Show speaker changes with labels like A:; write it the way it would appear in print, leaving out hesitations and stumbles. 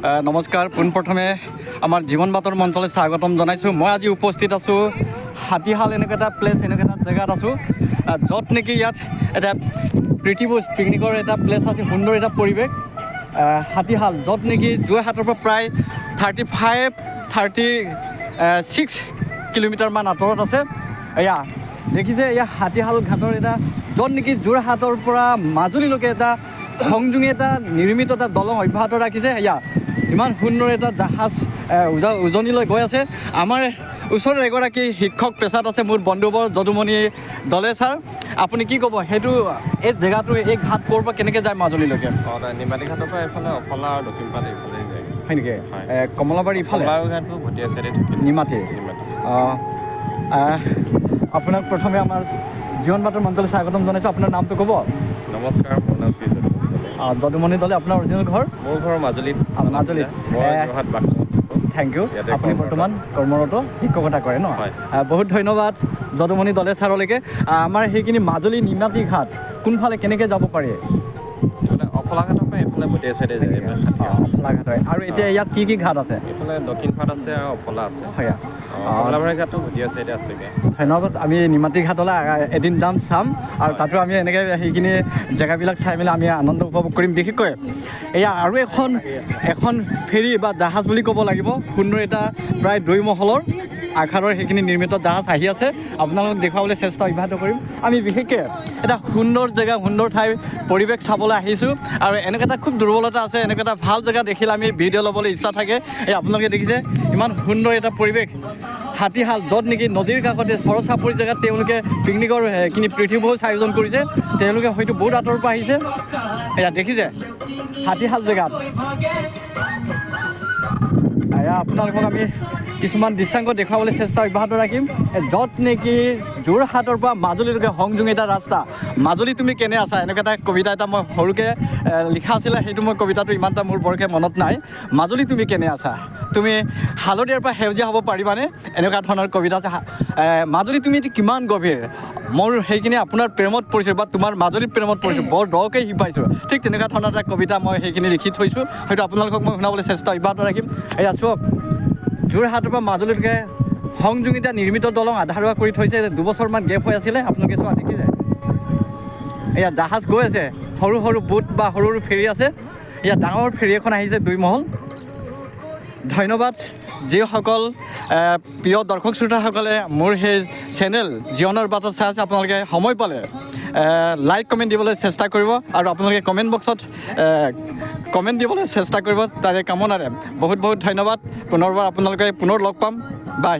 A: নমস্কাৰ পোনপ্ৰথমে আমাৰ জীৱন বাতৰ মঞ্চলৈ স্বাগতম জনাইছোঁ। মই আজি উপস্থিত আছোঁ হাতীশাল এনেকুৱা এটা প্লেচ, এনেকুৱা এটা জেগাত আছোঁ য'ত নেকি ইয়াত এটা প্ৰীতিভোজ পিকনিকৰ এটা প্লেচ আছে, সুন্দৰ এটা পৰিৱেশ। হাতীশাল য'ত নেকি যোৰহাটৰ পৰা প্ৰায় 36 কিলোমিটাৰমান আঁতৰত আছে। এয়া দেখিছে, এয়া হাতীশাল ঘাটৰ এটা য'ত নেকি যোৰহাটৰ পৰা মাজুলীলৈকে এটা সংযোগী এটা নিৰ্মিত এটা দলং অব্যাহত ৰাখিছে। এয়া ইমান সুন্দৰ এটা জাহাজ উজনিলৈ গৈ আছে। আমাৰ ওচৰত এগৰাকী শিক্ষক পেছাত আছে, মোৰ বন্ধুবৰ যদুমণি দলে ছাৰ। আপুনি কি ক'ব সেইটো, এই জেগাটো এই ঘাট ক'ৰ পৰা কেনেকৈ যায় মাজুলীলৈকে?
B: নিমাতী ঘাটৰ পৰা এইফালে অফলা আৰু দক্ষিণপাট এইফালে যায়।
A: হয় নেকি? কমলাবাৰী ইফালে
B: ঘাটটো ভটিয়া চাইডে থাকে।
A: নিমাতী। আপোনাক প্ৰথমে আমাৰ জীৱন বাতৰ মঞ্চলৈ স্বাগতম জনাইছোঁ। আপোনাৰ নামটো ক'ব?
B: নমস্কাৰ, মোৰ নাম শ্ৰী
A: যদুমণি দলে। আপোনাৰ অৰিজিনেল ঘৰ?
B: মোৰ ঘৰ মাজুলীত।
A: মাজুলীত।
B: মই যোৰহাট বাক্সাত থাকোঁ।
A: Thank you. আপুনি বৰ্তমান কৰ্মৰত শিক্ষকতা কৰে ন?
B: হয়।
A: বহুত ধন্যবাদ যদুমণি দলে ছাৰলৈকে। আমাৰ সেইখিনি মাজুলী নিমাতী ঘাট কোনফালে কেনেকৈ যাব পাৰি?
B: অফলা ঘাটৰ পৰা এইফালে ভটিয়া চাইডে যায়।
A: অফলা ঘাট হয়। আৰু এতিয়া ইয়াত কি কি ঘাট আছে?
B: এইফালে দক্ষিণপাট আছে আৰু অফলা আছে।
A: হয়।
B: কমলাবাৰী ঘাটটো ভটিয়া চাইডে আছেগৈ।
A: ধন্যবাদ। আমি নিমাতী ঘাটলৈ এদিন যাম, চাম, আৰু তাতো আমি এনেকৈ সেইখিনি জেগাবিলাক চাই মেলি আমি আনন্দ উপভোগ কৰিম। বিশেষকৈ এয়া আৰু এখন ফেৰী বা জাহাজ বুলি ক'ব লাগিব, সুন্দৰ এটা প্ৰায় 2 মহলৰ আকাৰৰ সেইখিনি নিৰ্মিত জাহাজ আহি আছে। আপোনালোকক দেখুৱাবলৈ চেষ্টা অব্যাহত কৰিম। আমি বিশেষকৈ এটা সুন্দৰ জেগা, সুন্দৰ ঠাই পৰিৱেশ চাবলৈ আহিছোঁ। আৰু এনেকুৱা এটা খুব দুৰ্বলতা আছে, এনেকুৱা এটা ভাল জেগা দেখিলে আমি ভিডিঅ' ল'বলৈ ইচ্ছা থাকে। এই আপোনালোকে দেখিছে ইমান সুন্দৰ এটা পৰিৱেশ। হাতীশাল য'ত নেকি নদীৰ কাষতে চৰচাপৰি জেগাত তেওঁলোকে পিকনিকৰ এইখিনি প্ৰীতিভোজ আয়োজন কৰিছে। তেওঁলোকে হয়তো বহুত আঁতৰৰ পৰা আহিছে। এয়া দেখিছে হাতীশাল জেগাত। এয়া আপোনালোকক আমি কিছুমান দৃশ্যাংক দেখুৱাবলৈ চেষ্টা অব্যাহত ৰাখিম। য'ত নেকি যোৰহাটৰ পৰা মাজুলীলৈকে সংযোগী এটা ৰাস্তা। মাজুলী তুমি কেনে আছা, এনেকুৱা এটা কবিতা এটা মই সৰুকৈ লিখা আছিলে, সেইটো মই কবিতাটো ইমান এটা মোৰ বৰকৈ মনত নাই। মাজুলী তুমি কেনে আছা, তুমি হালধীয়াৰ পৰা সেউজীয়া হ'ব পাৰিবানে, এনেকুৱা ধৰণৰ কবিতা আছে। মাজুলী তুমি কিমান গভীৰ, মোৰ সেইখিনি আপোনাৰ প্ৰেমত পৰিছোঁ বা তোমাৰ মাজুলীত প্ৰেমত পৰিছোঁ, বৰ দকৈ শিপাইছোঁ। ঠিক তেনেকুৱা ধৰণৰ এটা কবিতা মই সেইখিনি লিখি থৈছোঁ, হয়তো আপোনালোকক মই শুনাবলৈ চেষ্টা অব্যাহত ৰাখিম। এয়া চাওক, যোৰহাটৰ পৰা মাজুলীলৈকে সংযোগিতা নিৰ্মিত দলং আধৰুৱা কৰি থৈছে। 2 বছৰমান গেপ হৈ আছিলে। আপোনালোকে চোৱা দেখিছে, এয়া জাহাজ গৈ আছে, সৰু সৰু বোট বা সৰু সৰু ফেৰী আছে। ইয়াত ডাঙৰ ফেৰী এখন আহিছে 2 মহল। ধন্যবাদ যিসকল প্ৰিয় দৰ্শক শ্ৰোতাসকলে মোৰ সেই চেনেল জীৱনৰ বাটত চাই আছে। আপোনালোকে সময় পালে লাইক কমেণ্ট দিবলৈ চেষ্টা কৰিব, আৰু আপোনালোকে কমেণ্ট বক্সত কমেণ্ট দিবলৈ চেষ্টা কৰিব, তাৰে কামনাৰে বহুত বহুত ধন্যবাদ। পুনৰবাৰ আপোনালোকে পুনৰ লগ পাম। বাই।